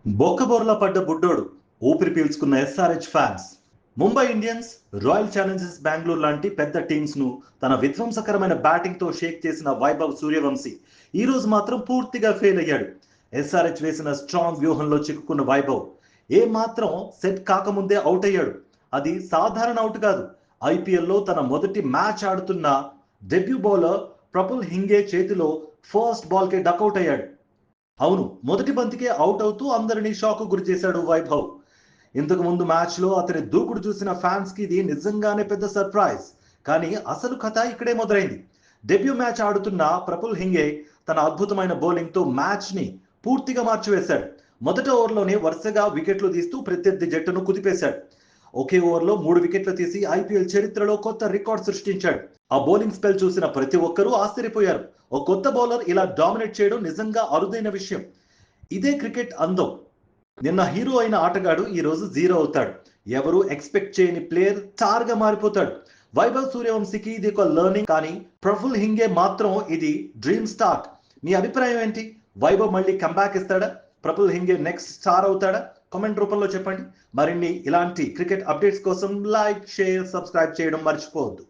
బొక్కబోర్లా పడ్డ బుడ్డోడు ఊపిరి పీల్చుకున్న SRH fans. Mumbai Indians, Royal Challengers Bengaluru లాంటి పెద్ద టీమ్స్ ను తన విధ్వంసకరమైన బ్యాటింగ్ తో షేక్ చేసిన వైభవ్ సూర్యవంశీ ఈ రోజు మాత్రం పూర్తిగా ఫెయిల్ అయ్యాడు. ఎస్ఆర్హెచ్ వేసిన స్ట్రాంగ్ వ్యూహంలో చిక్కుకున్న వైభవ్ ఏ మాత్రం సెట్ కాకముందే అవుట్ అయ్యాడు. అది సాధారణ అవుట్ కాదు. ఐపీఎల్లో తన మొదటి మ్యాచ్ ఆడుతున్న డెబ్యూ బౌలర్ ప్రఫుల్ హింగే చేతిలో ఫస్ట్ బాల్ కే డకౌట్ అయ్యాడు. అవును, మొదటి బంతికే అవుట్ అవుతూ అందరినీ షాక్ గురి చేశాడు వైభవ్. ఇంతకు ముందు మ్యాచ్ లో అతని దూకుడు చూసిన ఫ్యాన్స్ కి ఇది నిజంగానే పెద్ద సర్ప్రైజ్. కానీ అసలు కథ ఇక్కడే మొదలైంది. డెబ్యూ మ్యాచ్ ఆడుతున్న ప్రఫుల్ హింగే తన అద్భుతమైన బౌలింగ్ తో మ్యాచ్ ని పూర్తిగా మార్చివేశాడు. మొదటి ఓవర్లోనే వరుసగా వికెట్లు తీస్తూ ప్రత్యర్థి జట్టును కుదిపేశాడు. ఒకే ఓవర్లో 3 వికెట్లు తీసి ఐపీఎల్ చరిత్రలో కొత్త రికార్డ్ సృష్టించాడు. ఆ బౌలింగ్ స్పెల్ చూసిన ప్రతి ఒక్కరూ ఆశ్చర్యపోయారు. ఒక కొత్త బౌలర్ ఇలా డామినేట్ చేయడం నిజంగా అరుదైన విషయం. ఇదే క్రికెట్ అందం. నిన్న హీరో అయిన ఆటగాడు ఈ రోజు జీరో అవుతాడు. ఎవరు ఎక్స్పెక్ట్ చేయని ప్లేయర్ స్టార్ గా మారిపోతాడు. వైభవ్ సూర్యవంశీకి ఇది ఒక లెర్నింగ్, కానీ ప్రఫుల్ హింగే మాత్రం ఇది డ్రీమ్ స్టార్ట్. మీ అభిప్రాయం ఏంటి? వైభవ్ మళ్ళీ కంబ్యాక్ ఇస్తాడా? ప్రఫుల్ హింగే నెక్స్ట్ స్టార్ అవుతాడా? కామెంట్ రూపంలో చెప్పండి. మరిన్ని ఇలాంటి క్రికెట్ అప్డేట్స్ కోసం లైక్, షేర్, సబ్స్క్రైబ్ చేయడం మర్చిపోవద్దు.